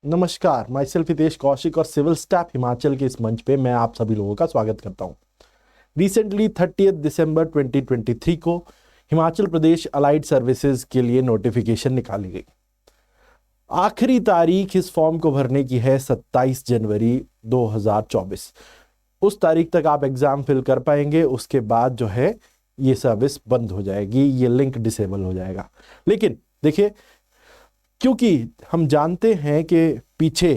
नमस्कार, my self Hitesh Kaushik और civil staff Himachal के इस मंच पे मैं आप सभी लोगों का स्वागत करता हूं। रिसेंटली 30 दिसंबर 2023 को हिमाचल प्रदेश अलाइड सर्विसेज के लिए नोटिफिकेशन निकाली गई। आखिरी तारीख इस फॉर्म को भरने की है 27 जनवरी 2024। उस तारीख तक आप एग्जाम फिल कर पाएंगे, उसके बाद जो है ये सर्विस बंद हो जाएगी, ये लिंक डिसेबल हो जाएगा। लेकिन देखिए, क्योंकि हम जानते हैं कि पीछे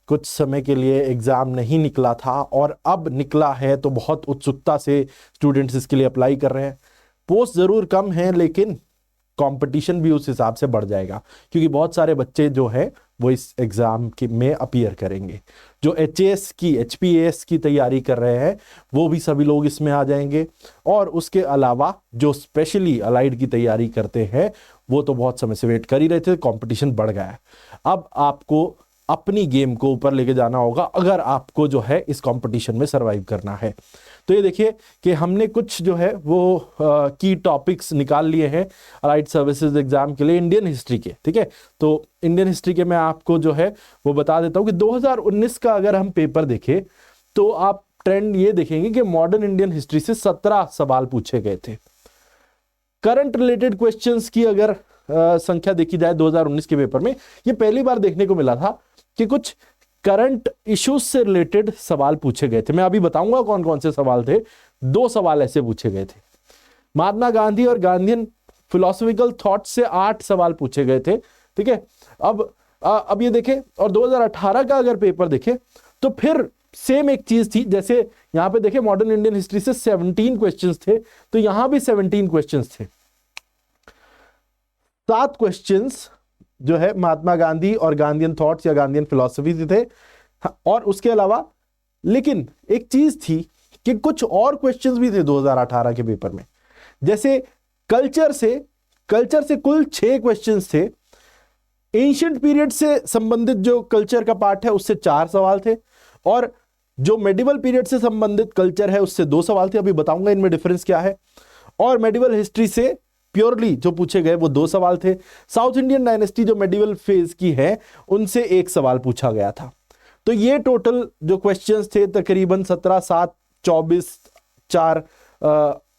कुछ समय के लिए एग्ज़ाम नहीं निकला था और अब निकला है, तो बहुत उत्सुकता से स्टूडेंट्स इसके लिए अप्लाई कर रहे हैं। पोस्ट ज़रूर कम है, लेकिन कंपटीशन भी उस हिसाब से बढ़ जाएगा, क्योंकि बहुत सारे बच्चे जो है वो इस एग्ज़ाम की में अपीयर करेंगे। जो एचएएस की, एचपीएएस की तैयारी कर रहे हैं, वो भी सभी लोग इसमें आ जाएंगे। और उसके अलावा जो स्पेशली अलाइड की तैयारी करते हैं, वो तो बहुत समय से वेट कर ही रहे थे। कंपटीशन बढ़ गया है। अब आपको अपनी गेम को ऊपर लेके जाना होगा, अगर आपको जो है इस कंपटीशन में सरवाइव करना है। तो ये देखिए कि हमने कुछ जो है वो की टॉपिक्स निकाल लिए हैं अलाइड सर्विसेज एग्जाम के लिए इंडियन हिस्ट्री के। ठीक है, तो इंडियन हिस्ट्री के मैं आपको जो है वो बता देता हूं कि 2019 का अगर हम पेपर देखें तो आप ट्रेंड ये देखेंगे कि मॉडर्न इंडियन हिस्ट्री से 17 सवाल पूछे गए थे। करंट रिलेटेड क्वेश्चंस की अगर संख्या देखी जाए 2019 के पेपर में, ये पहली बार देखने को मिला था कि कुछ करंट इश्यूज से रिलेटेड सवाल पूछे गए थे। मैं अभी बताऊंगा कौन कौन से सवाल थे। 2 सवाल ऐसे पूछे गए थे। महात्मा गांधी और गांधीयन फिलोसॉफिकल थॉट से 8 सवाल पूछे गए थे। ठीक है, अब ये देखें, और 2018 का अगर पेपर देखें तो फिर सेम एक चीज थी। जैसे यहां पे देखें, मॉडर्न इंडियन हिस्ट्री से 17 क्वेश्चंस थे, तो यहां भी 17 क्वेश्चंस थे। 7 क्वेश्चंस जो है महात्मा गांधी और गांधीयन थॉट्स या गांधीयन फिलॉसफी से थे। और उसके अलावा लेकिन एक चीज थी कि कुछ और क्वेश्चंस भी थे 2018 के पेपर में। जैसे कल्चर से कुल 6 क्वेश्चंस थे। एंशिएंट पीरियड से संबंधित जो कल्चर का पार्ट है उससे 4 सवाल थे, और जो मेडिवल पीरियड से संबंधित कल्चर है उससे 2 सवाल थे। अभी बताऊंगा इनमें डिफरेंस क्या है। और मेडिवल हिस्ट्री से प्योरली जो पूछे गए वो 2 सवाल थे। साउथ इंडियन डायनेस्टी जो मेडिवल फेज की है, उनसे 1 सवाल पूछा गया था। तो ये टोटल जो क्वेश्चंस थे तकरीबन 17, 7, 24, 4,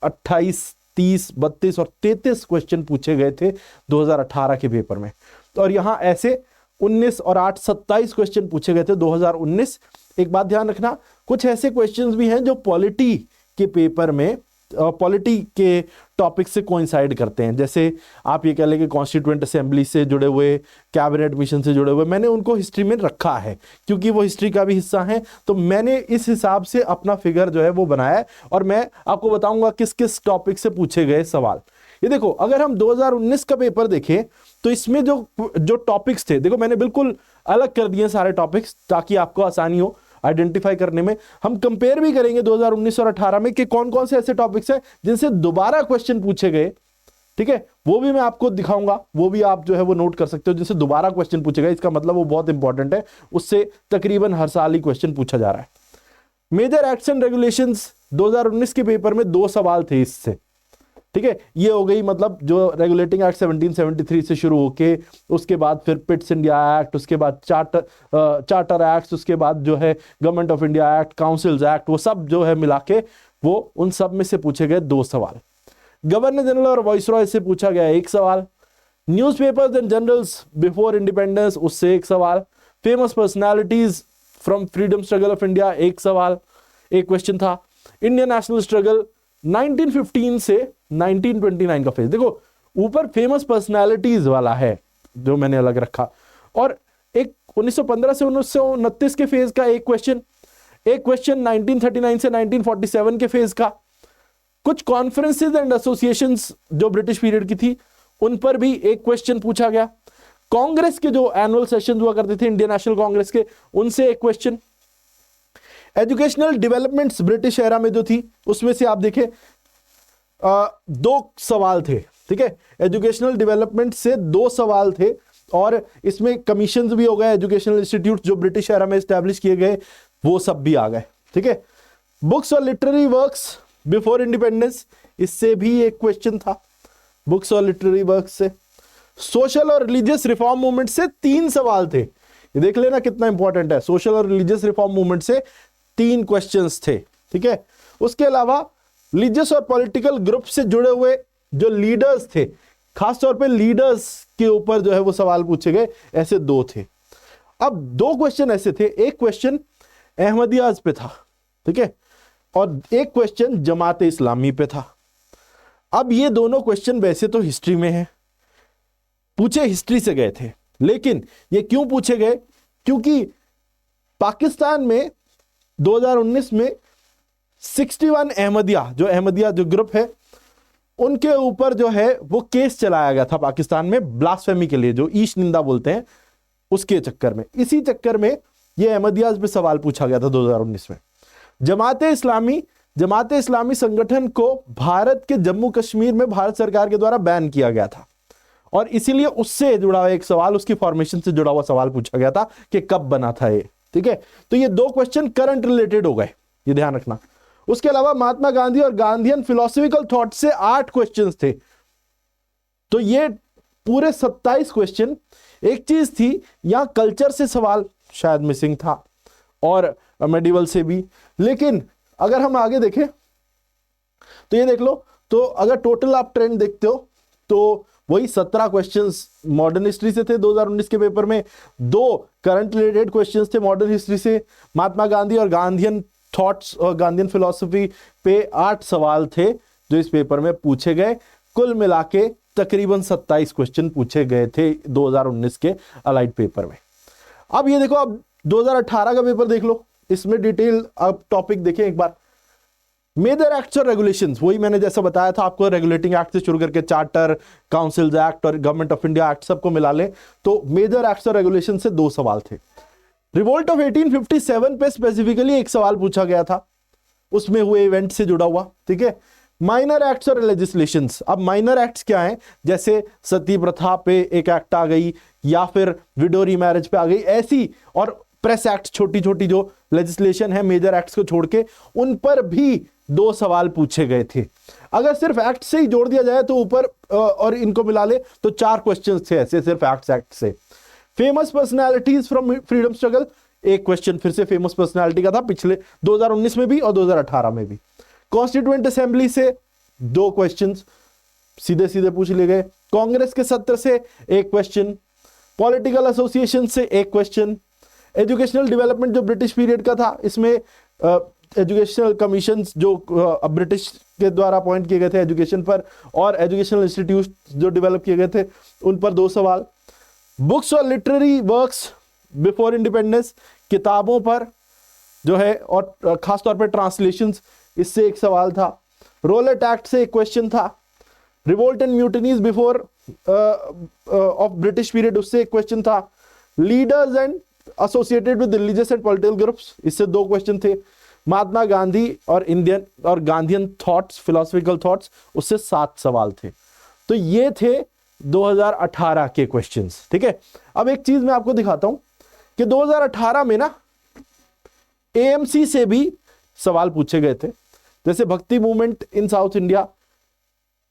28, 30, 32 और 33 क्वेश्चन पूछे गए थे 2018 के पेपर में। और यहां ऐसे 19 और 8, 27 क्वेश्चन पूछे गए थे 2019। एक बात ध्यान रखना, कुछ ऐसे क्वेश्चंस भी हैं जो पॉलिटी के पेपर में, पॉलिटी के टॉपिक से कोइंसाइड करते हैं। जैसे आप ये कह लें कि कॉन्स्टिट्यूएंट असेंबली से जुड़े हुए, कैबिनेट मिशन से जुड़े हुए, मैंने उनको हिस्ट्री में रखा है क्योंकि वो हिस्ट्री का भी हिस्सा है। तो मैंने इस हिसाब से अपना फिगर जो है वो बनाया है, और मैं आपको बताऊंगा किस किस टॉपिक से पूछे गए सवाल। ये देखो, अगर हम 2019 का पेपर देखें तो इसमें जो टॉपिक्स थे, देखो मैंने बिल्कुल अलग कर दिए सारे टॉपिक्स ताकि आपको आसानी हो आइडेंटिफाई करने में। हम कंपेयर भी करेंगे 2019 और 18 में कि कौन कौन से ऐसे टॉपिक्स हैं जिनसे दोबारा क्वेश्चन पूछे गए। ठीक है, वो भी मैं आपको दिखाऊंगा, वो भी आप जो है वो नोट कर सकते हो, जिनसे दोबारा क्वेश्चन पूछे गए। इसका मतलब वो बहुत इंपॉर्टेंट है, उससे तकरीबन हर साल ही क्वेश्चन पूछा जा रहा है। मेजर एक्ट्स एंड रेगुलेशंस 2019 के पेपर में 2 सवाल थे इससे। ठीक है, ये हो गई मतलब जो रेगुलेटिंग एक्ट 1773 से शुरू होके, उसके बाद फिर पिट्स इंडिया एक्ट, उसके बाद चार्टर एक्ट, उसके बाद जो है government of India act, councils act, वो सब जो है मिला के वो उन सब में से पूछे गए 2 सवाल। गवर्नर जनरल और वाइसरॉय से पूछा गया 1 सवाल। Newspapers and journals before independence, उससे 1 सवाल। Famous personalities from freedom struggle of India, 1 सवाल, 1 क्वेश्चन था। इंडियन नेशनल स्ट्रगल 1915 से 1929 का फेज। देखो, ऊपर फेमस पर्सनालिटीज वाला है जो मैंने अलग रखा, और एक 1915 से 1929 के फेज का एक क्वेश्चन 1939 से 1947 के फेज का। कुछ कॉन्फ्रेंसेज एंड एसोसिएशंस जो ब्रिटिश पीरियड की थी, उन पर भी 1 क्वेश्चन पूछा गया। कांग्रेस के जो एनुअल सेशन हुआ करते थे इंडियन नेशनल कांग्रेस के, उनसे 1 question. Educational developments British era में जो थी, उसमें से आप देखें 2 सवाल थे। ठीक है, एजुकेशनल डेवलपमेंट से 2 सवाल थे, और इसमें कमीशन भी हो गए। एजुकेशनल इंस्टीट्यूट जो ब्रिटिश एरा में स्टैब्लिश किए गए, वो सब भी आ गए। ठीक है, बुक्स और लिटरेरी वर्क्स बिफोर इंडिपेंडेंस, इससे भी 1 क्वेश्चन था, बुक्स और लिटरेरी वर्क्स से। सोशल और रिलीजियस रिफॉर्म मूवमेंट से 3 सवाल थे। ये देख लेना कितना इंपॉर्टेंट है। सोशल और रिलीजियस रिफॉर्म मूवमेंट से 3 क्वेश्चंस थे, ठीक है। उसके अलावा रिलीजियस और पॉलिटिकल ग्रुप से जुड़े हुए जो लीडर्स थे, खासतौर पे लीडर्स के ऊपर जो है वो सवाल पूछे गए, ऐसे 2 थे। अब 2 क्वेश्चन ऐसे थे, एक क्वेश्चन अहमदियाज पे था, ठीक है, और एक क्वेश्चन जमात इस्लामी पे था। अब ये दोनों क्वेश्चन वैसे तो हिस्ट्री में है, पूछे हिस्ट्री से गए थे, लेकिन ये क्यों पूछे गए? क्योंकि पाकिस्तान में 2019 में 61 अहमदिया जो ग्रुप है उनके ऊपर जो है वो केस चलाया गया था पाकिस्तान में ब्लास्फेमी के लिए, जो ईश निंदा बोलते हैं, उसके चक्कर में। इसी चक्कर में ये अहमदियाज पे सवाल पूछा गया था 2019 में। जमात इस्लामी संगठन को भारत के जम्मू कश्मीर में भारत सरकार के द्वारा बैन किया गया था, और इसीलिए उससे जुड़ा हुआ एक सवाल, उसकी फॉर्मेशन से जुड़ा हुआ सवाल पूछा गया था कि कब बना था ये, ठीक है। तो ये 2 क्वेश्चन करंट रिलेटेड हो गए, ये ध्यान रखना। उसके अलावा महात्मा गांधी और गांधीयन फिलोसॉफिकल थॉट से 8 क्वेश्चंस थे। तो ये पूरे 27 क्वेश्चन। एक चीज थी, यहां कल्चर से सवाल शायद मिसिंग था और मेडिवल से भी, लेकिन अगर हम आगे देखें तो ये देख लो, तो अगर टोटल आप ट्रेंड देखते हो तो वही 17 क्वेश्चंस मॉडर्न हिस्ट्री से थे 2019 के पेपर में, 2 करंट रिलेटेड क्वेश्चंस थे मॉडर्न हिस्ट्री से, महात्मा गांधी और गांधीयन थॉट्स और गांधीयन फिलॉसफी पे 8 सवाल थे जो इस पेपर में पूछे गए। कुल मिला के तकरीबन 27 क्वेश्चन पूछे गए थे 2019 के अलाइड पेपर में। अब ये देखो, अब 2018 का पेपर देख लो, इसमें डिटेल अब टॉपिक देखें एक बार। मेजर एक्ट्स और रेगुलेशंस, वही मैंने जैसा बताया था आपको, रेगुलेटिंग एक्ट से शुरू करके चार्टर, काउंसिल्स एक्ट और गवर्नमेंट ऑफ इंडिया एक्ट सबको मिला ले तो मेजर एक्ट्स और रेगुलेशन से 2 सवाल थे। रिवोल्ट ऑफ 1857 पे स्पेसिफिकली एक सवाल पूछा गया था, उसमें हुए इवेंट से जुड़ा हुआ, ठीक है। माइनर एक्ट्स और लेजिस्लेशंस, अब माइनर एक्ट्स क्या हैं? जैसे सती प्रथा पे एक एक्ट आ गई, या फिर विडो रीमैरिज पे आ गई, ऐसी, और प्रेस एक्ट, छोटी छोटी जो लेजिस्लेशन है मेजर एक्ट्स को छोड़ के, उन पर भी 2 सवाल पूछे गए थे। अगर सिर्फ एक्ट से ही जोड़ दिया जाए तो ऊपर और इनको मिला ले तो 4 क्वेश्चन थे ऐसे सिर्फ एक्ट से। Famous personalities from freedom struggle, एक क्वेश्चन फिर से फेमस पर्सनालिटी का था, पिछले 2019 में भी और 2018 में भी। कॉन्स्टिट्यूएंट असेंबली से 2 क्वेश्चंस सीधे सीधे पूछ लिए गए। कांग्रेस के सत्र से 1 क्वेश्चन, पॉलिटिकल एसोसिएशन से 1 क्वेश्चन, एजुकेशनल डेवलपमेंट जो ब्रिटिश पीरियड का था, इसमें एजुकेशनल कमीशन जो ब्रिटिश के द्वारा अपॉइंट किए गए थे एजुकेशन पर, और एजुकेशनल इंस्टीट्यूट जो डेवलप किए गए थे उन पर 2 सवाल। बुक्स और लिटरेरी वर्क्स बिफोर इंडिपेंडेंस, किताबों पर जो है, और खासतौर पर ट्रांसलेशंस, इससे 1 सवाल था। रोलेट एक्ट से 1 क्वेश्चन था। Revolt and mutinies before of British period, उससे 1 क्वेश्चन था। Leaders and associated with religious and political groups, इससे 2 क्वेश्चन थे। महात्मा गांधी और इंडियन और गांधीयन थॉट्स, फिलोसॉफिकल थॉट्स, उससे 7 सवाल थे। तो ये थे 2018 के क्वेश्चंस, ठीक है। अब एक चीज मैं आपको दिखाता हूं कि 2018 में ना एएमसी से भी सवाल पूछे गए थे, जैसे भक्ति मूवमेंट इन साउथ इंडिया,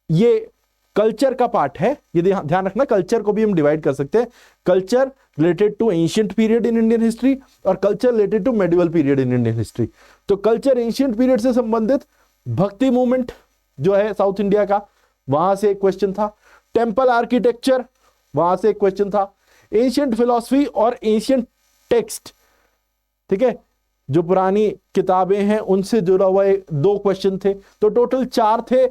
ये कल्चर का पार्ट है, ये ध्यान रखना, कल्चर को भी हम डिवाइड कर सकते हैं, culture related to ancient period in Indian history और culture related to medieval period in Indian history. तो कल्चर एंशिएंट पीरियड से संबंधित भक्ति मूवमेंट जो है साउथ इंडिया का, वहां से 1 क्वेश्चन था। टेम्पल आर्किटेक्चर, वहां से 1 क्वेश्चन था। एंशिएंट फिलॉसफी और एंशिएंट टेक्स्ट, ठीक है, जो पुरानी किताबें हैं उनसे जुड़ा हुआ 2 क्वेश्चन थे। तो टोटल 4 थे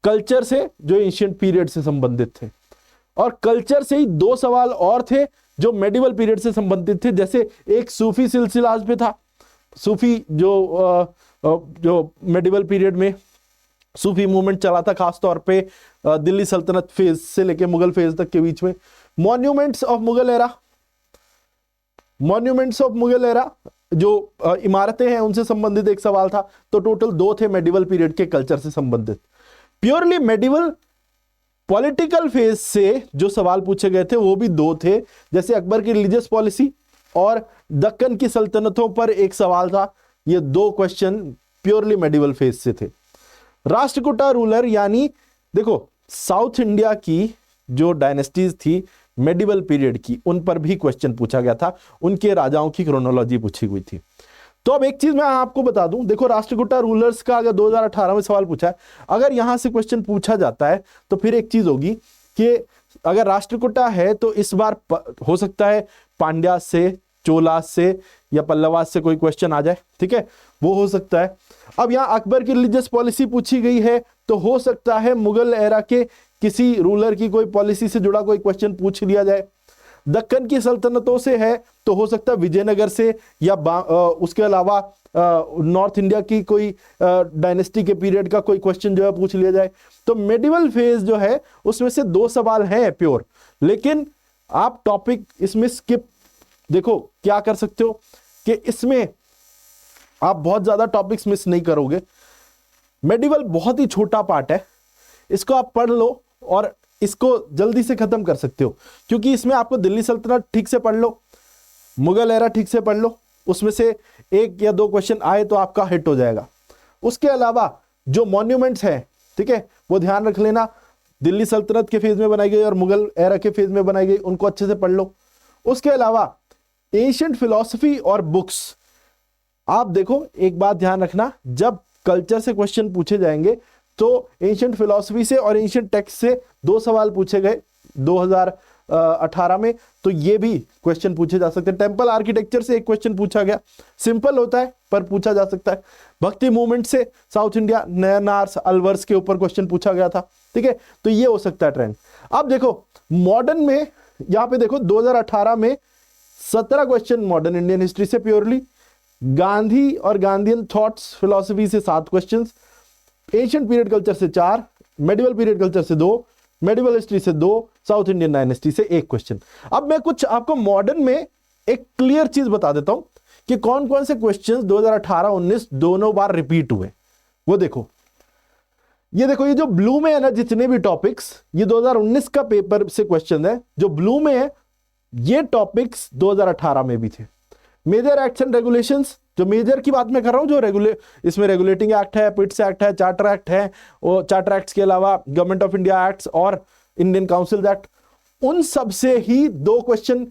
कल्चर से जो एंशिएंट पीरियड से संबंधित थे, और कल्चर से ही 2 सवाल और थे जो मेडिवल पीरियड से संबंधित थे। जैसे एक सूफी सिलसिला पे था, सूफी जो मेडिवल पीरियड में सूफी मूवमेंट चला था, खासतौर पे दिल्ली सल्तनत फेज से लेके मुगल फेज तक के बीच में। मॉन्यूमेंट्स ऑफ मुगल एरा जो इमारतें हैं उनसे संबंधित 1 सवाल था। तो टोटल 2 थे मेडिवल पीरियड के कल्चर से संबंधित। प्योरली मेडिवल पॉलिटिकल फेज से जो सवाल पूछे गए थे वो भी 2 थे, जैसे अकबर की रिलीजियस पॉलिसी और दक्कन की सल्तनतों पर 1 सवाल था। ये 2 क्वेश्चन प्योरली मेडिवल फेज से थे। राष्ट्रकूटा रूलर, यानी देखो साउथ इंडिया की जो डायनेस्टीज थी मेडिवल पीरियड की, उन पर भी क्वेश्चन पूछा गया था, उनके राजाओं की क्रोनोलॉजी पूछी हुई थी। तो अब एक चीज मैं आपको बता दूं, देखो राष्ट्रकूटा रूलर्स का अगर 2018 में सवाल पूछा है, अगर यहां से क्वेश्चन पूछा जाता है तो फिर एक चीज होगी कि अगर राष्ट्रकूटा है तो इस बार हो सकता है पांड्या से, चोला से या पल्लवास से कोई क्वेश्चन आ जाए, ठीक है, वो हो सकता है। अब यहां अकबर की रिलीजियस पॉलिसी पूछी गई है तो हो सकता है मुगल एरा के किसी रूलर की कोई पॉलिसी से जुड़ा कोई क्वेश्चन पूछ लिया जाए। दक्कन की सल्तनतों से है तो हो सकता है विजयनगर से, या उसके अलावा नॉर्थ इंडिया की कोई डायनेस्टी के पीरियड का कोई क्वेश्चन जो है पूछ लिया जाए। तो मेडिवल फेज जो है उसमें से 2 सवाल हैं प्योर, लेकिन आप टॉपिक इसमें स्किप, देखो क्या कर सकते हो कि इसमें आप बहुत ज्यादा टॉपिक्स मिस नहीं करोगे। मेडिवल बहुत ही छोटा पार्ट है, इसको आप पढ़ लो और इसको जल्दी से खत्म कर सकते हो, क्योंकि इसमें आपको दिल्ली सल्तनत ठीक से पढ़ लो, मुगल एरा ठीक से पढ़ लो, उसमें से 1 या 2 क्वेश्चन आए तो आपका हिट हो जाएगा। उसके अलावा जो मॉन्यूमेंट्स हैं, ठीक है, वो ध्यान रख लेना, दिल्ली सल्तनत के फेज में बनाई गई और मुगल एरा के फेज में बनाई गई, उनको अच्छे से पढ़ लो। उसके अलावा एंशिएंट फिलॉसफी और बुक्स, आप देखो एक बात ध्यान रखना, जब कल्चर से क्वेश्चन पूछे जाएंगे तो एंशिएंट फिलॉसफी से और एंशिएंट टेक्स्ट से 2 सवाल पूछे गए 2018 में, तो ये भी क्वेश्चन पूछे जा सकते हैं। टेंपल आर्किटेक्चर से एक क्वेश्चन पूछा गया, सिंपल होता है पर पूछा जा सकता है। भक्ति मूवमेंट से साउथ इंडिया, नयनार्स, अलवर्स के ऊपर क्वेश्चन पूछा गया था, ठीक है, तो ये हो सकता है ट्रेंड। अब देखो मॉडर्न में, यहां पे देखो 2018 में 17 क्वेश्चन मॉडर्न इंडियन हिस्ट्री से प्योरली, गांधी और गांधीयन थॉट्स फिलॉसफी से 7 क्वेश्चंस, एशियन पीरियड कल्चर से 4, मेडिवल पीरियड कल्चर से 2, मेडिवल हिस्ट्री से 2, साउथ इंडियन डायनेस्टी से 1 क्वेश्चन। अब मैं कुछ आपको मॉडर्न में एक क्लियर चीज बता देता हूं कि कौन कौन से क्वेश्चंस 2018-19 दोनों बार रिपीट हुए। वो देखो, ये देखो, ये जो ब्लू में है ना, जितने भी टॉपिक्स, ये 2019 का पेपर से क्वेश्चन है, जो ब्लू में है ये टॉपिक्स 2018 में भी थे। मेजर एक्ट्स एंड रेगुलेशंस, जो मेजर की बात मैं कर रहा हूं, जो इसमें रेगुलेटिंग एक्ट है, पिट्स एक्ट है, चार्टर एक्ट है, और चार्टर एक्ट्स के अलावा गवर्नमेंट ऑफ इंडिया एक्ट्स और इंडियन काउंसिल एक्ट, उन सब से ही 2 क्वेश्चन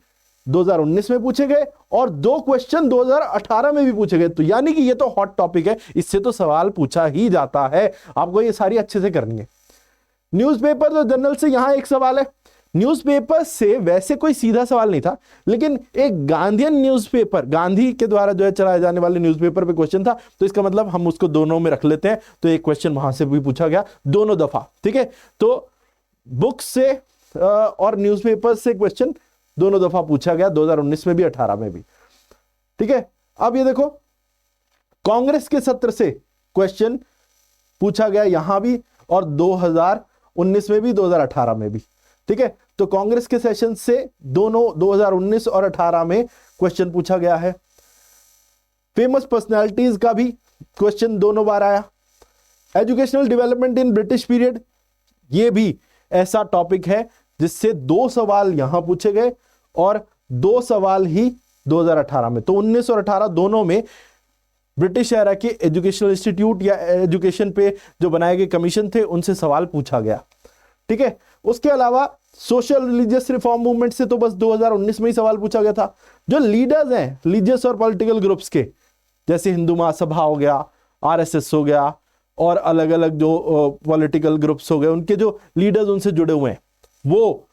2019 में पूछे गए और 2 क्वेश्चन 2018 में भी पूछे गए। तो यानी कि ये तो हॉट टॉपिक है, इससे तो सवाल पूछा ही जाता है, आपको ये सारी अच्छे से करनी है। न्यूज़पेपर और जर्नल से यहां एक सवाल है, न्यूज़पेपर से वैसे कोई सीधा सवाल नहीं था, लेकिन एक गांधीयन न्यूज़पेपर, गांधी के द्वारा जो है चलाए जाने वाले न्यूज़पेपर पे क्वेश्चन था, तो इसका मतलब हम उसको दोनों में रख लेते हैं, तो एक क्वेश्चन वहां से भी पूछा गया दोनों दफा, ठीक है। तो बुक से और न्यूज़पेपर से क्वेश्चन दोनों दफा पूछा गया, 2019 में भी 18 में भी, ठीक है। अब ये देखो कांग्रेस के सत्र से क्वेश्चन पूछा गया यहां भी, और 2019 में भी 2018 में भी, ठीक है। तो कांग्रेस के सेशन से दोनों 2019 और 18 में क्वेश्चन पूछा गया है। फेमस पर्सनालिटीज का भी क्वेश्चन दोनों बार आया। Educational development in British period, ये भी ऐसा टॉपिक है जिससे 2 सवाल यहां पूछे गए और 2 सवाल ही 2018 में। तो 19 और 18 दोनों में ब्रिटिश एरा के एजुकेशनल इंस्टीट्यूट या एजुकेशन पे जो बनाए गए कमीशन थे, उनसे सवाल पूछा गया, ठीक है। उसके अलावा सोशल रिलीजियस रिफॉर्म मूवमेंट से तो बस 2019 में ही सवाल पूछा गया था। जो लीडर्स हैं रिलीजियस और पॉलिटिकल ग्रुप्स के, जैसे हिंदू महासभा हो गया, आरएसएस हो गया, और अलग अलग जो पॉलिटिकल ग्रुप्स हो गए, उनके जो लीडर्स उनसे जुड़े हुए हैं, वो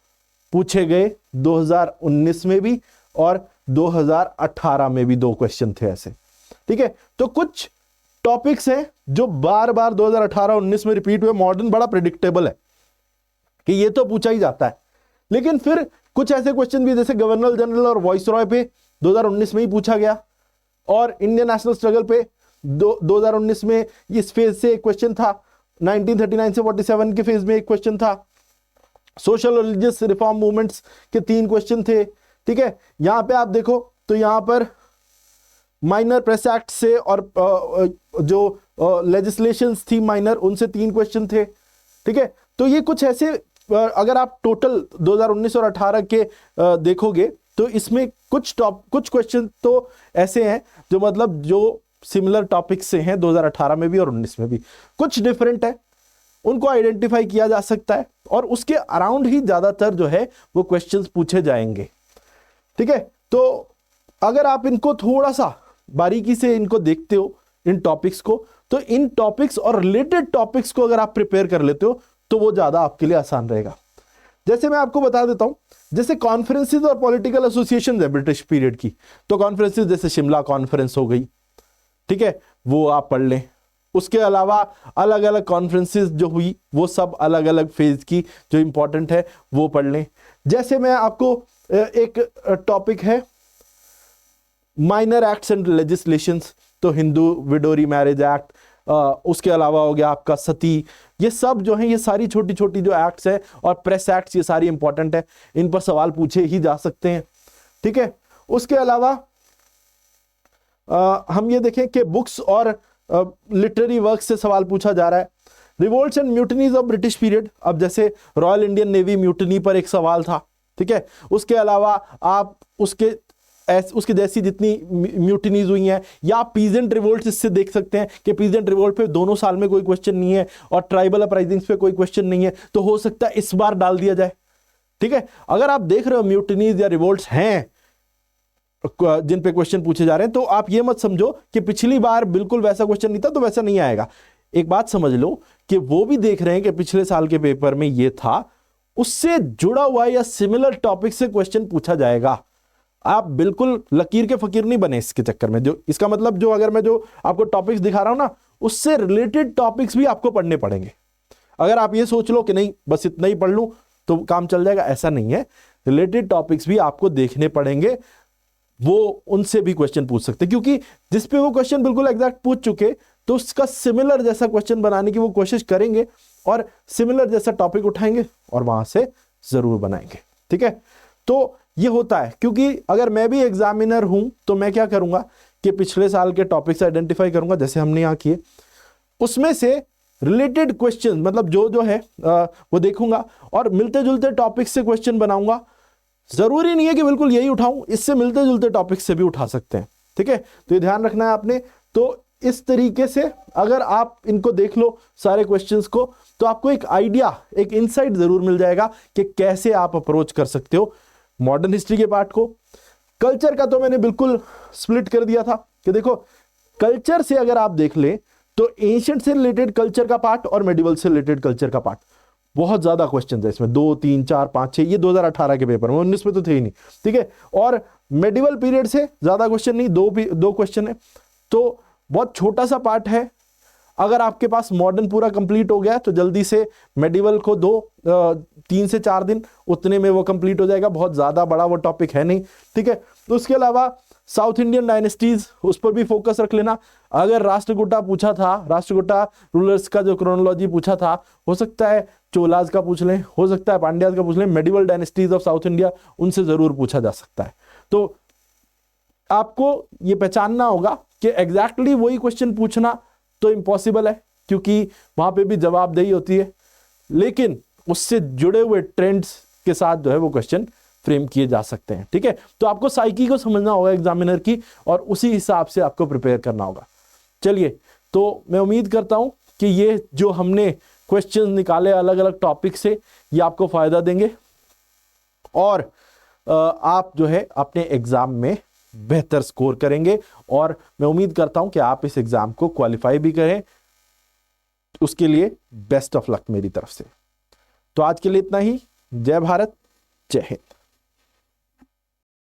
पूछे गए 2019 में भी और 2018 में भी 2 क्वेश्चन थे ऐसे, ठीक है। तो कुछ टॉपिक्स हैं जो बार बार 2018-19 में रिपीट हुए। मॉडर्न बड़ा प्रिडिक्टेबल है कि ये तो पूछा ही जाता है, लेकिन फिर कुछ ऐसे क्वेश्चन भी, जैसे गवर्नर जनरल और वॉइस रॉय पे 2019 में ही पूछा गया, और इंडियन नेशनल स्ट्रगल पे 2019 में इस फेज से एक क्वेश्चन था, 1939 से 47 के फेज में एक क्वेश्चन था। सोशल रिलीजियस रिफॉर्म मूवमेंट्स के 3 क्वेश्चन थे, ठीक है। यहां पे आप देखो तो यहां पर माइनर प्रेस एक्ट से और जो लेजिस्लेशंस थी माइनर, उनसे 3 क्वेश्चन थे, ठीक है। तो ये कुछ ऐसे, अगर आप टोटल 2019 और 18 के देखोगे तो इसमें कुछ क्वेश्चन तो ऐसे हैं जो मतलब जो सिमिलर टॉपिक से हैं 2018 में भी और 19 में भी, कुछ डिफरेंट है। उनको आइडेंटिफाई किया जा सकता है और उसके अराउंड ही ज्यादातर जो है वो क्वेश्चंस पूछे जाएंगे। ठीक है, तो अगर आप इनको थोड़ा सा बारीकी से इनको देखते हो इन टॉपिक्स को, तो इन टॉपिक्स और रिलेटेड टॉपिक्स को अगर आप प्रिपेयर कर लेते हो तो वो ज्यादा आपके लिए आसान रहेगा। जैसे मैं आपको बता देता हूं, जैसे कॉन्फ्रेंसेस और पॉलिटिकल एसोसिएशन है ब्रिटिश पीरियड की, तो कॉन्फ्रेंसेस जैसे शिमला कॉन्फ्रेंस हो गई, ठीक है, वो आप पढ़ लें। उसके अलावा अलग अलग कॉन्फ्रेंसेस जो हुई वो सब अलग अलग फेज की जो इंपॉर्टेंट है वो पढ़ लें। जैसे मैं आपको एक टॉपिक है माइनर एक्ट्स एंड लेजिस्लेशंस, तो हिंदू विडोरी मैरिज एक्ट, उसके अलावा हो गया आपका सती, ये सब जो है ये सारी छोटी छोटी जो एक्ट्स हैं और प्रेस एक्ट्स, ये सारी इंपॉर्टेंट है, इन पर सवाल पूछे ही जा सकते हैं। ठीक है, उसके अलावा हम ये देखें कि बुक्स और लिटरेरी वर्क से सवाल पूछा जा रहा है। Revolts and mutinies of British period, अब जैसे रॉयल इंडियन नेवी म्यूटनी पर एक सवाल था। ठीक है, उसके अलावा आप उसके जैसी जितनी म्यूटनीज हुई हैं, या पीजेंट रिवोल्ट इससे देख सकते हैं कि पीजेंट रिवोल्ट पे दोनों साल में कोई क्वेश्चन नहीं है और ट्राइबल अपराइजिंग्स पे कोई क्वेश्चन नहीं है, तो हो सकता है इस बार डाल दिया जाए। ठीक है, अगर आप देख रहे हो म्यूटनीज या रिवोल्ट्स हैं जिन पे क्वेश्चन पूछे जा रहे हैं, तो आप ये मत समझो कि पिछली बार बिल्कुल वैसा क्वेश्चन नहीं था तो वैसा नहीं आएगा। एक बात समझ लो कि वो भी देख रहे हैं कि पिछले साल के पेपर में ये था, उससे जुड़ा हुआ या सिमिलर टॉपिक से क्वेश्चन पूछा जाएगा। आप बिल्कुल लकीर के फकीर नहीं बने इसके चक्कर में। जो इसका मतलब जो अगर मैं जो आपको टॉपिक्स दिखा रहा हूं ना, उससे रिलेटेड टॉपिक्स भी आपको पढ़ने पड़ेंगे। अगर आप ये सोच लो कि नहीं बस इतना ही पढ़ लूं तो काम चल जाएगा, ऐसा नहीं है। रिलेटेड टॉपिक्स भी आपको देखने पड़ेंगे, वो उनसे भी क्वेश्चन पूछ सकते हैं, क्योंकि जिसपे वो क्वेश्चन बिल्कुल एग्जैक्ट पूछ चुके तो उसका सिमिलर जैसा क्वेश्चन बनाने की वो कोशिश करेंगे और सिमिलर जैसा टॉपिक उठाएंगे और वहां से जरूर बनाएंगे। ठीक है, तो ये होता है, क्योंकि अगर मैं भी एग्जामिनर हूं तो मैं क्या करूंगा कि पिछले साल के टॉपिक्स आइडेंटिफाई करूंगा जैसे हमने यहां किए, उसमें से रिलेटेड क्वेश्चन मतलब जो जो है वो देखूंगा और मिलते जुलते टॉपिक से क्वेश्चन बनाऊंगा। जरूरी नहीं है कि बिल्कुल यही उठाऊं, इससे मिलते जुलते टॉपिक से भी उठा सकते हैं। ठीक है, तो ये ध्यान रखना है आपने। तो इस तरीके से अगर आप इनको देख लो सारे क्वेश्चंस को, तो आपको एक आइडिया, एक इनसाइट जरूर मिल जाएगा कि कैसे आप अप्रोच कर सकते हो मॉडर्न हिस्ट्री के पार्ट को। कल्चर का तो मैंने बिल्कुल स्प्लिट कर दिया था कि देखो कल्चर से अगर आप देख ले तो एंशिएंट से रिलेटेड कल्चर का पार्ट और मेडिवल से रिलेटेड कल्चर का पार्ट, बहुत ज्यादा क्वेश्चन है इसमें, 2 3 4 5 6, ये 2018 के पेपर में, 19 में तो थे ही नहीं। ठीक है, और मेडिवल पीरियड से ज्यादा क्वेश्चन नहीं, दो क्वेश्चन है, तो बहुत छोटा सा पार्ट है। अगर आपके पास मॉडर्न पूरा कंप्लीट हो गया तो जल्दी से मेडिवल को 3 से 4 दिन उतने में वो कंप्लीट हो जाएगा, बहुत ज्यादा बड़ा वो टॉपिक है नहीं। ठीक है, तो उसके अलावा साउथ इंडियन डायनेस्टीज, उस पर भी फोकस रख लेना। अगर राष्ट्रकूटा पूछा था, राष्ट्रकूटा रूलर्स का जो क्रोनोलॉजी पूछा था, हो सकता है चोलाज का पूछ लें, हो सकता है पांड्याज का पूछ लें, medieval dynasties of south India, उनसे जरूर पूछा जा सकता है। तो आपको ये पहचानना होगा कि एग्जैक्टली वही क्वेश्चन पूछना तो इम्पॉसिबल है, क्योंकि वहां पे भी जवाबदेही होती है, लेकिन उससे जुड़े हुए ट्रेंड्स के साथ जो है वो क्वेश्चन फ्रेम किए जा सकते हैं। ठीक है, तो आपको साइकी को समझना होगा एग्जामिनर की, और उसी हिसाब से आपको प्रिपेयर करना होगा। चलिए, तो मैं उम्मीद करता हूं कि ये जो हमने क्वेश्चंस निकाले अलग अलग टॉपिक से, ये आपको फायदा देंगे और आप जो है अपने एग्जाम में बेहतर स्कोर करेंगे, और मैं उम्मीद करता हूं कि आप इस एग्जाम को क्वालिफाई भी करें। उसके लिए बेस्ट ऑफ लक मेरी तरफ से। तो आज के लिए इतना ही। जय भारत, जय हिंद।